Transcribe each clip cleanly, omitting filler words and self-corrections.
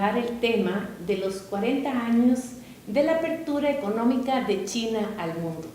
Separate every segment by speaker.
Speaker 1: abordar el tema de los 40 años de la apertura económica de China al mundo.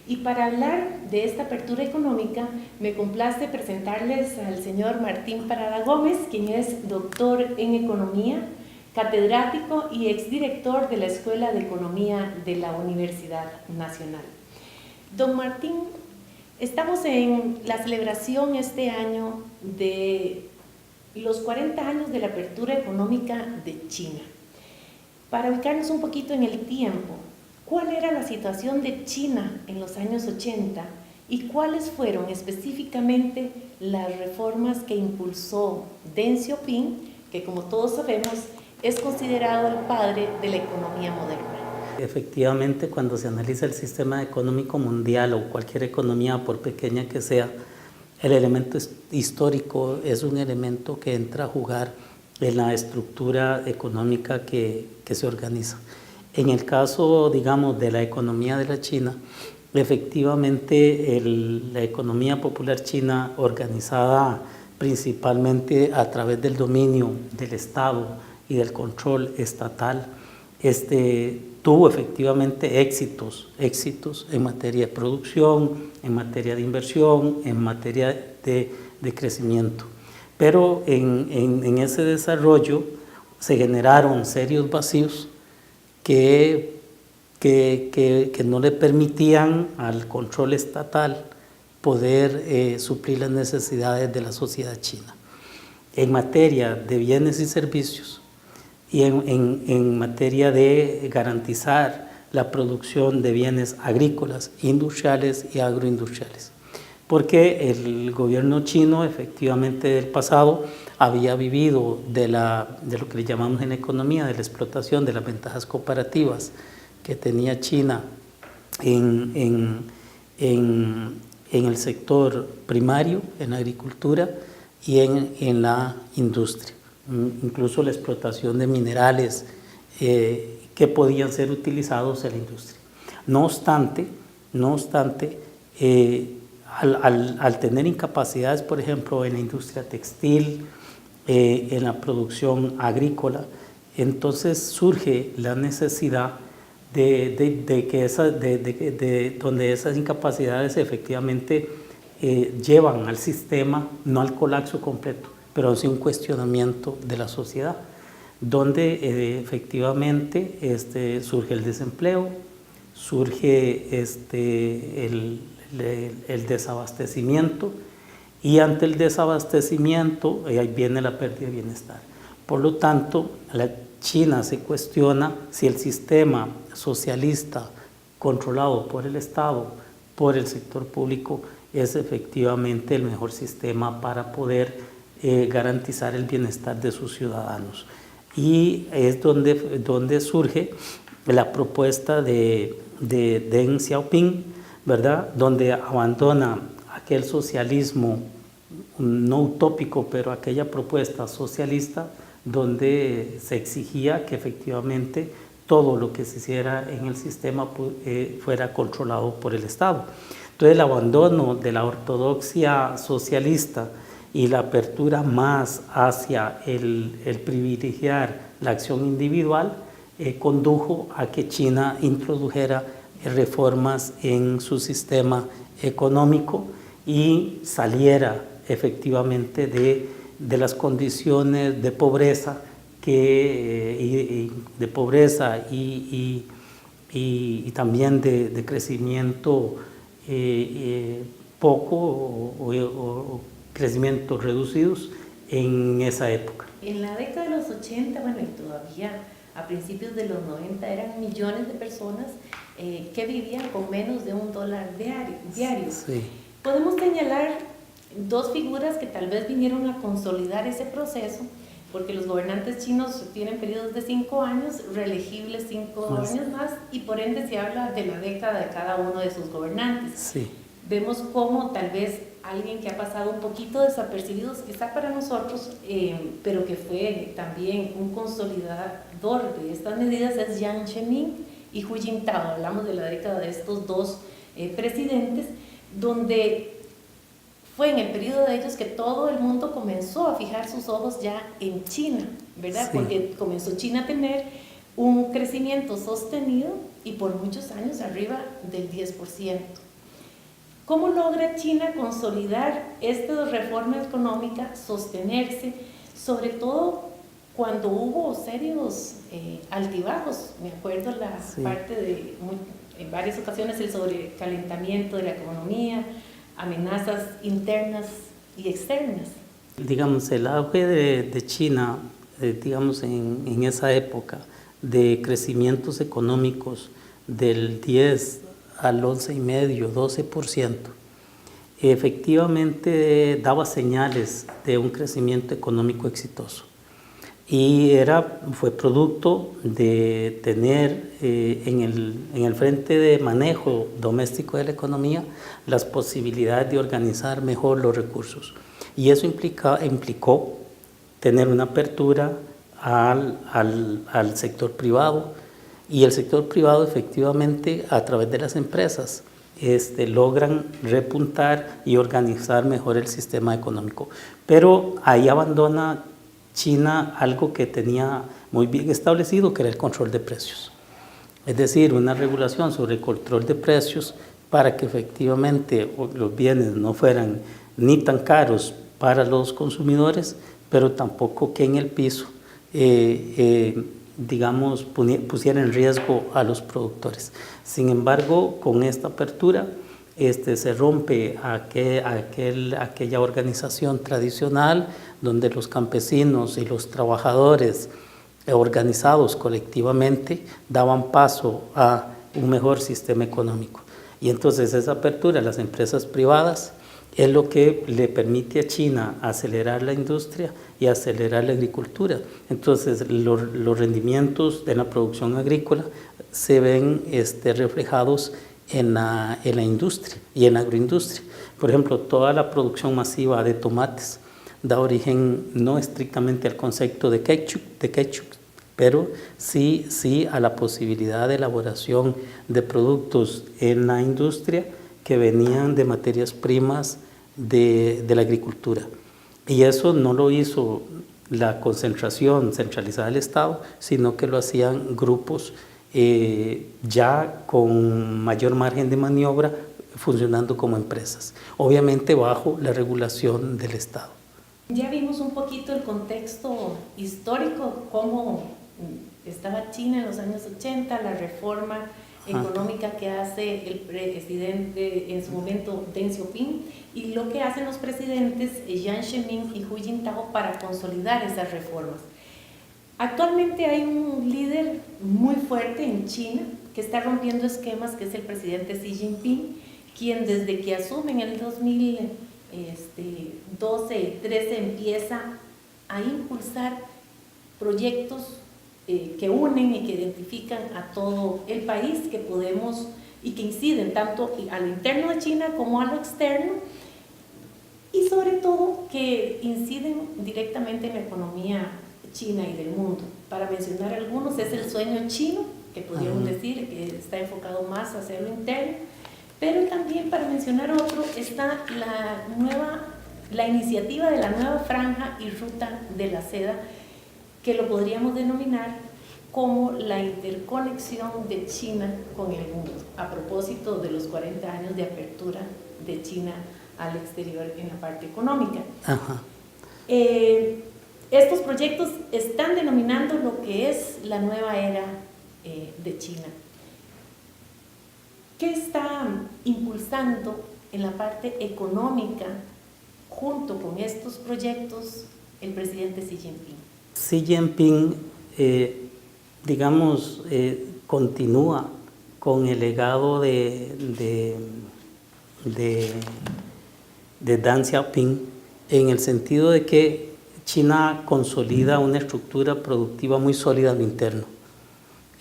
Speaker 1: Y para hablar de esta apertura económica, me complace presentarles al señor Martín Parada Gómez, quien es doctor en Economía, catedrático y exdirector de la Escuela de Economía de la Universidad Nacional. Don Martín, estamos en la celebración este año de los 40 años de la apertura económica de China. Para ubicarnos un poquito en el tiempo, ¿cuál era la situación de China en los años 80 y cuáles fueron específicamente las reformas que impulsó Deng Xiaoping, que como todos sabemos es considerado el padre de la economía moderna?
Speaker 2: Efectivamente, cuando se analiza el sistema económico mundial o cualquier economía, por pequeña que sea, el elemento histórico es un elemento que entra a jugar en la estructura económica que se organiza. En el caso, digamos, de la economía de la China, efectivamente la economía popular china, organizada principalmente a través del dominio del Estado y del control estatal, tuvo efectivamente éxitos en materia de producción, en materia de inversión, en materia de crecimiento. Pero en ese desarrollo se generaron serios vacíos que no le permitían al control estatal poder suplir las necesidades de la sociedad china. En materia de bienes y servicios y en materia de garantizar la producción de bienes agrícolas, industriales y agroindustriales. Porque el gobierno chino efectivamente del pasado había vivido de lo que le llamamos en economía, de la explotación de las ventajas comparativas que tenía China en el sector primario, en la agricultura y en la industria. Incluso la explotación de minerales que podían ser utilizados en la industria. No obstante, al tener incapacidades, por ejemplo, en la industria textil, en la producción agrícola, entonces surge la necesidad donde esas incapacidades efectivamente llevan al sistema, no al colapso completo, pero sí un cuestionamiento de la sociedad, donde efectivamente surge el desempleo, surge el desabastecimiento, y ante el desabastecimiento ahí viene la pérdida de bienestar. Por lo tanto, la China se cuestiona si el sistema socialista controlado por el Estado, por el sector público, es efectivamente el mejor sistema para poder garantizar el bienestar de sus ciudadanos. Y es donde surge la propuesta de Deng Xiaoping, ¿verdad? Donde abandona aquel socialismo no utópico, pero aquella propuesta socialista donde se exigía que efectivamente todo lo que se hiciera en el sistema fuera controlado por el Estado. Entonces el abandono de la ortodoxia socialista y la apertura más hacia el privilegiar la acción individual condujo a que China introdujera reformas en su sistema económico y saliera efectivamente de las condiciones de pobreza y también de crecimiento poco o crecimientos reducidos en esa época.
Speaker 1: En la década de los 80, bueno, y todavía a principios de los 90 eran millones de personas que vivían con menos de $1 diario.
Speaker 2: Sí.
Speaker 1: Podemos señalar dos figuras que tal vez vinieron a consolidar ese proceso, porque los gobernantes chinos tienen periodos de 5 años, reelegibles 5 años más, y por ende se habla de la década de cada uno de sus gobernantes.
Speaker 2: Sí.
Speaker 1: Vemos cómo tal vez alguien que ha pasado un poquito desapercibido, quizá para nosotros, pero que fue también un consolidador de estas medidas, es Jiang Zemin y Hu Jintao. Hablamos de la década de estos dos presidentes, donde fue en el periodo de ellos que todo el mundo comenzó a fijar sus ojos ya en China, ¿verdad?
Speaker 2: Sí.
Speaker 1: Porque comenzó China a tener un crecimiento sostenido y por muchos años arriba del 10%. ¿Cómo logra China consolidar esta reforma económica, sostenerse, sobre todo cuando hubo serios altibajos? Me acuerdo la parte de, en varias ocasiones, el sobrecalentamiento de la economía, amenazas internas y externas.
Speaker 2: Digamos, el auge de China, digamos, en esa época de crecimientos económicos del 10 al 11,5, 12%, efectivamente daba señales de un crecimiento económico exitoso. Y fue producto de tener en el frente de manejo doméstico de la economía las posibilidades de organizar mejor los recursos. Y eso implicó tener una apertura al sector privado, y el sector privado efectivamente a través de las empresas logran repuntar y organizar mejor el sistema económico. Pero ahí abandona China algo que tenía muy bien establecido, que era el control de precios. Es decir, una regulación sobre el control de precios para que efectivamente los bienes no fueran ni tan caros para los consumidores, pero tampoco que en el piso digamos, pusiera en riesgo a los productores. Sin embargo, con esta apertura se rompe aquella organización tradicional donde los campesinos y los trabajadores organizados colectivamente daban paso a un mejor sistema económico. Y entonces esa apertura a las empresas privadas es lo que le permite a China acelerar la industria y acelerar la agricultura. Entonces los rendimientos de la producción agrícola se ven reflejados en la industria y en la agroindustria. Por ejemplo, toda la producción masiva de tomates da origen no estrictamente al concepto de ketchup, pero sí a la posibilidad de elaboración de productos en la industria que venían de materias primas de la agricultura. Y eso no lo hizo la concentración centralizada del Estado, sino que lo hacían grupos ya con mayor margen de maniobra, funcionando como empresas, obviamente bajo la regulación del Estado.
Speaker 1: Ya vimos un poquito el contexto histórico, cómo estaba China en los años 80, la reforma económica que hace el presidente en su momento Deng Xiaoping y lo que hacen los presidentes Jiang Zemin y Hu Jintao para consolidar esas reformas. Actualmente hay un líder muy fuerte en China que está rompiendo esquemas, que es el presidente Xi Jinping, quien desde que asume en el 2012-13 empieza a impulsar proyectos que unen y que identifican a todo el país, que podemos y que inciden tanto a lo interno de China como a lo externo, y sobre todo que inciden directamente en la economía china y del mundo. Para mencionar algunos, es el sueño chino, que podríamos decir que está enfocado más hacia lo interno, pero también, para mencionar otro, está la iniciativa de la nueva franja y ruta de la seda, que lo podríamos denominar como la interconexión de China con el mundo, a propósito de los 40 años de apertura de China al exterior en la parte económica. Estos proyectos están denominando lo que es la nueva era de China. ¿Qué está impulsando en la parte económica junto con estos proyectos el presidente Xi Jinping?
Speaker 2: Xi Jinping, digamos, continúa con el legado de Deng Xiaoping, en el sentido de que China consolida una estructura productiva muy sólida en lo interno.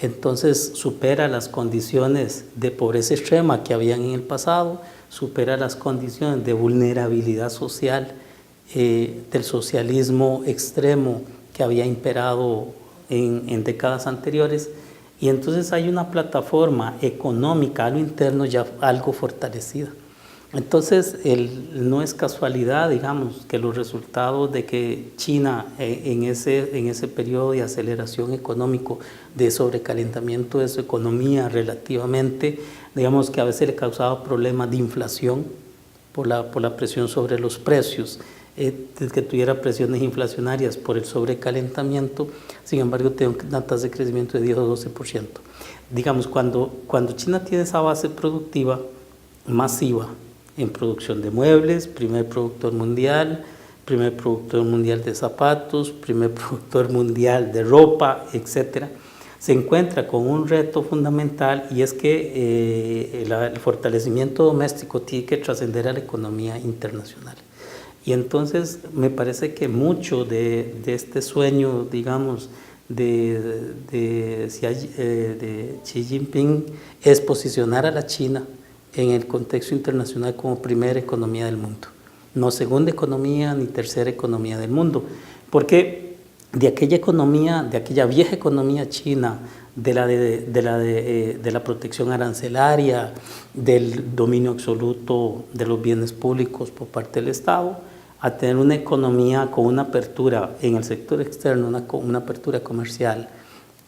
Speaker 2: Entonces supera las condiciones de pobreza extrema que habían en el pasado, supera las condiciones de vulnerabilidad social del socialismo extremo que había imperado en décadas anteriores, y entonces hay una plataforma económica a lo interno ya algo fortalecida. Entonces, no es casualidad, digamos, que los resultados de que China en ese periodo de aceleración económico, de sobrecalentamiento de su economía relativamente, digamos que a veces le causaba problemas de inflación por la presión sobre los precios, que tuviera presiones inflacionarias por el sobrecalentamiento, sin embargo, tiene una tasa de crecimiento de 10 o 12%. Digamos, cuando China tiene esa base productiva masiva, en producción de muebles, primer productor mundial de zapatos, primer productor mundial de ropa, etc., se encuentra con un reto fundamental, y es que el fortalecimiento doméstico tiene que trascender a la economía internacional. Y entonces me parece que mucho de este sueño, digamos, de Xi Jinping es posicionar a la China en el contexto internacional como primera economía del mundo, no segunda economía ni tercera economía del mundo, porque de aquella vieja economía china, de la protección arancelaria, del dominio absoluto de los bienes públicos por parte del Estado, a tener una economía con una apertura en el sector externo, una apertura comercial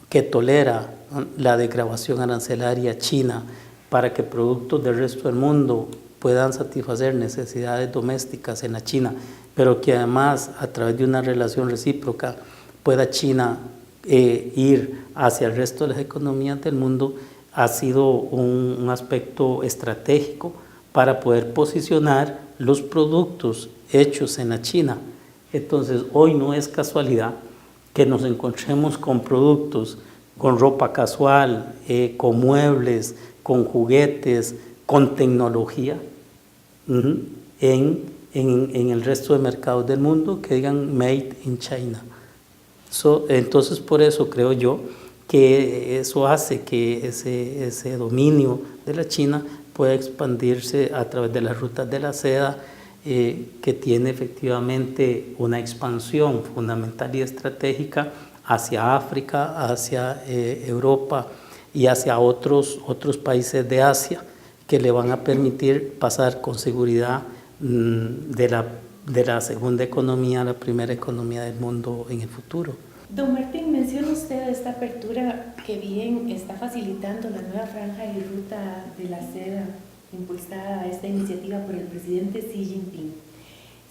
Speaker 2: que tolera la degradación arancelaria china, para que productos del resto del mundo puedan satisfacer necesidades domésticas en la China, pero que además a través de una relación recíproca pueda China ir hacia el resto de las economías del mundo, ha sido un aspecto estratégico para poder posicionar los productos hechos en la China. Entonces, hoy no es casualidad que nos encontremos con productos, con ropa casual, con muebles, con juguetes, con tecnología, en el resto de mercados del mundo que digan Made in China. Entonces, por eso creo yo que eso hace que ese dominio de la China pueda expandirse a través de las rutas de la seda, que tiene efectivamente una expansión fundamental y estratégica hacia África, hacia Europa y hacia otros países de Asia, que le van a permitir pasar con seguridad de la segunda economía a la primera economía del mundo en el futuro.
Speaker 1: Don Martín, menciona usted esta apertura que bien está facilitando la nueva franja y ruta de la seda impulsada a esta iniciativa por el presidente Xi Jinping.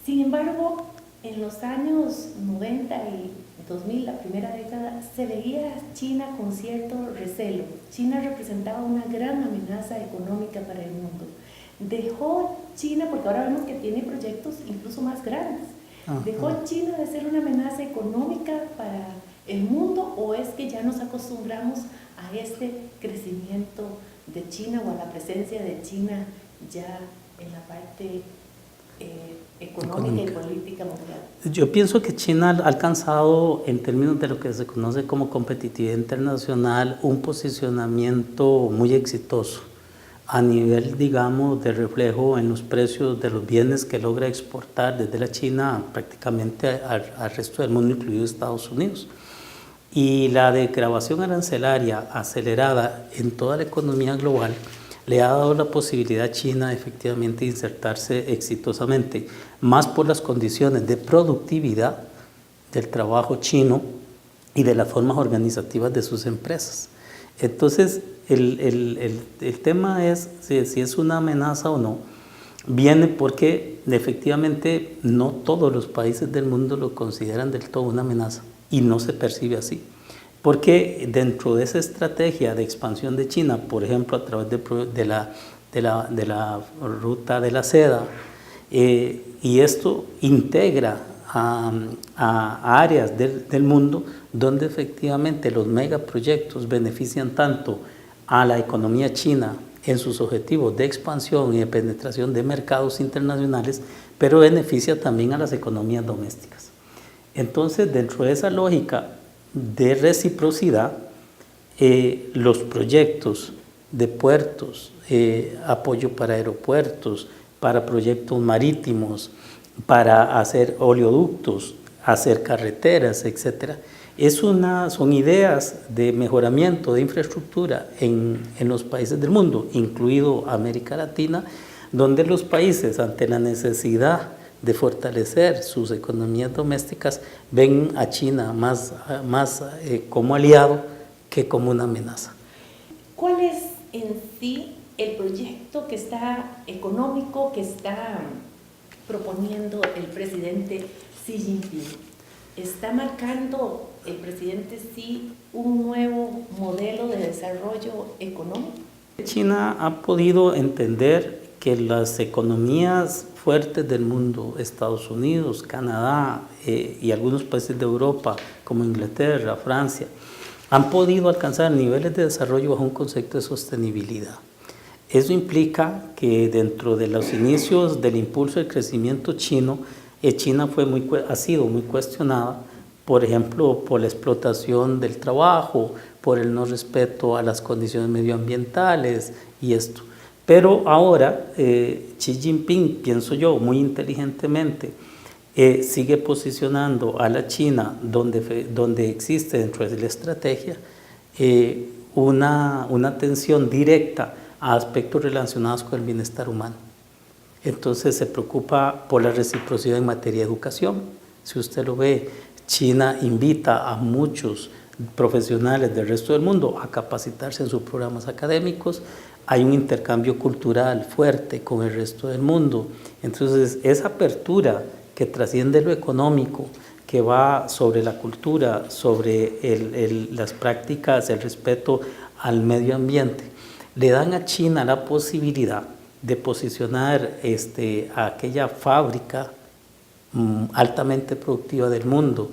Speaker 1: Sin embargo, en los años 90 y 2000, la primera década, se veía a China con cierto recelo. China representaba una gran amenaza económica para el mundo. Dejó China, porque ahora vemos que tiene proyectos incluso más grandes, ¿dejó China de ser una amenaza económica para el mundo, o es que ya nos acostumbramos a este crecimiento de China o a la presencia de China ya en la parte económica y política mundial?
Speaker 2: Yo pienso que China ha alcanzado, en términos de lo que se conoce como competitividad internacional, un posicionamiento muy exitoso a nivel, digamos, de reflejo en los precios de los bienes que logra exportar desde la China prácticamente al resto del mundo, incluido Estados Unidos. Y la degradación arancelaria acelerada en toda la economía global le ha dado la posibilidad a China efectivamente de insertarse exitosamente, más por las condiciones de productividad del trabajo chino y de las formas organizativas de sus empresas. Entonces, el tema es si es una amenaza o no, viene porque efectivamente no todos los países del mundo lo consideran del todo una amenaza, y no se percibe así. Porque dentro de esa estrategia de expansión de China, por ejemplo, a través de la ruta de la seda, y esto integra a áreas del mundo donde efectivamente los megaproyectos benefician tanto a la economía china en sus objetivos de expansión y de penetración de mercados internacionales, pero beneficia también a las economías domésticas. Entonces, dentro de esa lógica de reciprocidad, los proyectos de puertos, apoyo para aeropuertos, para proyectos marítimos, para hacer oleoductos, hacer carreteras, etcétera, son ideas de mejoramiento de infraestructura en los países del mundo, incluido América Latina, donde los países ante la necesidad de fortalecer sus economías domésticas ven a China más como aliado que como una amenaza.
Speaker 1: ¿Cuál es en sí el proyecto económico que está proponiendo el presidente Xi Jinping? ¿Está marcando el presidente Xi un nuevo modelo de desarrollo económico?
Speaker 2: China ha podido entender que las economías fuertes del mundo, Estados Unidos, Canadá y algunos países de Europa como Inglaterra, Francia, han podido alcanzar niveles de desarrollo bajo un concepto de sostenibilidad. Eso implica que dentro de los inicios del impulso del crecimiento chino, China ha sido muy cuestionada, por ejemplo, por la explotación del trabajo, por el no respeto a las condiciones medioambientales y esto. Pero ahora Xi Jinping, pienso yo, muy inteligentemente, sigue posicionando a la China donde existe dentro de la estrategia una atención directa a aspectos relacionados con el bienestar humano. Entonces se preocupa por la reciprocidad en materia de educación. Si usted lo ve, China invita a muchos profesionales del resto del mundo a capacitarse en sus programas académicos. Hay un intercambio cultural fuerte con el resto del mundo. Entonces esa apertura que trasciende lo económico, que va sobre la cultura, sobre las prácticas, el respeto al medio ambiente, le dan a China la posibilidad de posicionar a aquella fábrica altamente productiva del mundo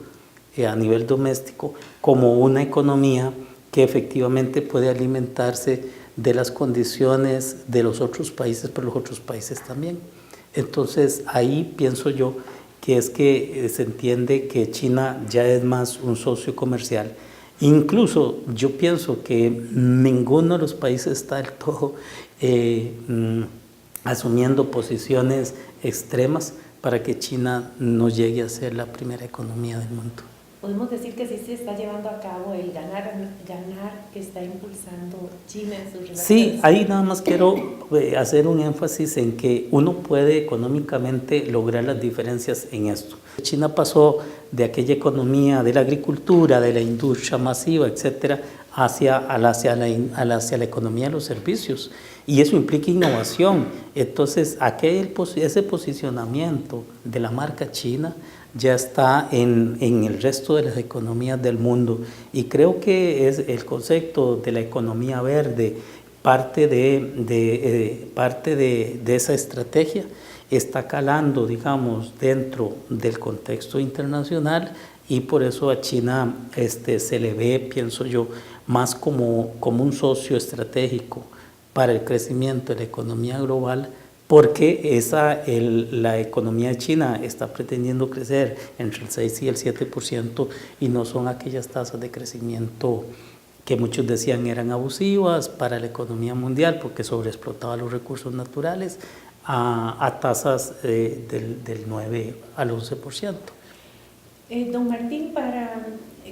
Speaker 2: a nivel doméstico como una economía que efectivamente puede alimentarse de las condiciones de los otros países, pero los otros países también. Entonces ahí pienso yo que se entiende que China ya es más un socio comercial. Incluso yo pienso que ninguno de los países está del todo asumiendo posiciones extremas para que China no llegue a ser la primera economía del mundo.
Speaker 1: Podemos decir que sí se está llevando a cabo el ganar que está impulsando China en sus relaciones.
Speaker 2: Sí, ahí nada más quiero hacer un énfasis en que uno puede económicamente lograr las diferencias en esto. China pasó de aquella economía de la agricultura, de la industria masiva, etcétera, hacia la economía de los servicios, y eso implica innovación. Entonces, ese posicionamiento de la marca china ya está en el resto de las economías del mundo, y creo que es el concepto de la economía verde, parte de esa estrategia está calando, digamos, dentro del contexto internacional, y por eso a China se le ve, pienso yo, más como un socio estratégico para el crecimiento de la economía global, porque la economía de China está pretendiendo crecer entre el 6 y el 7%, y no son aquellas tasas de crecimiento que muchos decían eran abusivas para la economía mundial porque sobreexplotaba los recursos naturales, a tasas del 9 al 11%.
Speaker 1: Don Martín, para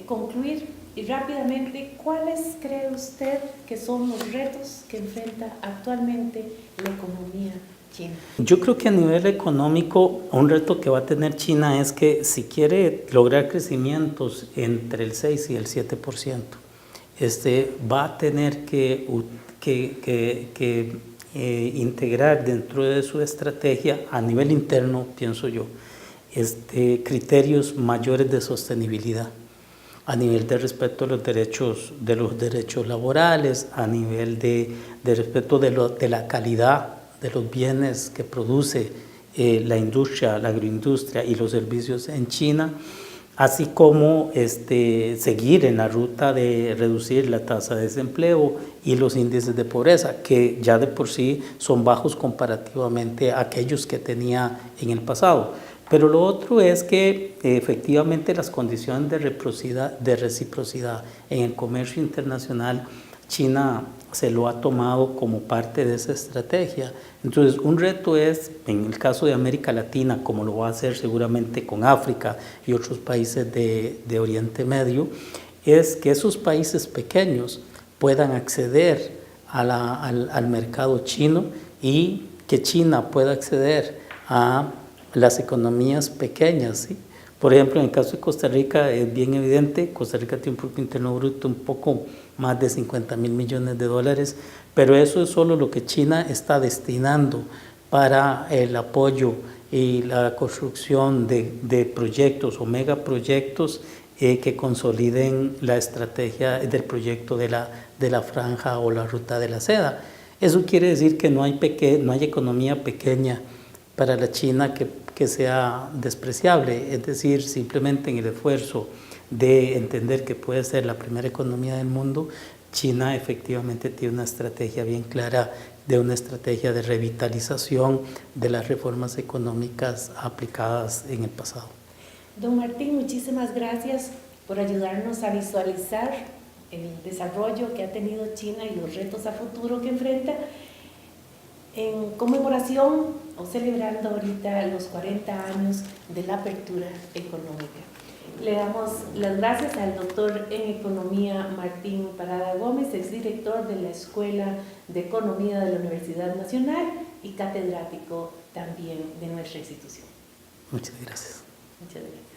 Speaker 1: concluir rápidamente, ¿cuáles cree usted que son los retos que enfrenta actualmente la economía china?
Speaker 2: Yo creo que a nivel económico, un reto que va a tener China es que si quiere lograr crecimientos entre el 6 y el 7%, va a tener que integrar dentro de su estrategia a nivel interno, pienso yo, criterios mayores de sostenibilidad, a nivel de respeto de los derechos laborales, a nivel de respeto de la calidad de los bienes que produce la industria, la agroindustria y los servicios en China, así como seguir en la ruta de reducir la tasa de desempleo y los índices de pobreza, que ya de por sí son bajos comparativamente a aquellos que tenía en el pasado. Pero lo otro es que efectivamente las condiciones de reciprocidad en el comercio internacional, China se lo ha tomado como parte de esa estrategia. Entonces, un reto es, en el caso de América Latina, como lo va a hacer seguramente con África y otros países de Oriente Medio, es que esos países pequeños puedan acceder al mercado chino y que China pueda acceder a las economías pequeñas, ¿sí? Por ejemplo, en el caso de Costa Rica es bien evidente, Costa Rica tiene un Producto Interno Bruto un poco más de 50,000 millones de dólares, pero eso es solo lo que China está destinando para el apoyo y la construcción de proyectos o megaproyectos que consoliden la estrategia del proyecto de la franja o la ruta de la seda. Eso quiere decir que no hay economía pequeña para la China que sea despreciable, es decir, simplemente en el esfuerzo de entender que puede ser la primera economía del mundo, China efectivamente tiene una estrategia bien clara de una estrategia de revitalización de las reformas económicas aplicadas en el pasado.
Speaker 1: Don Martín, muchísimas gracias por ayudarnos a visualizar el desarrollo que ha tenido China y los retos a futuro que enfrenta en conmemoración o celebrando ahorita los 40 años de la apertura económica. Le damos las gracias al doctor en Economía Martín Parada Gómez, exdirector de la Escuela de Economía de la Universidad Nacional y catedrático también de nuestra institución.
Speaker 2: Muchas gracias.
Speaker 1: Muchas gracias.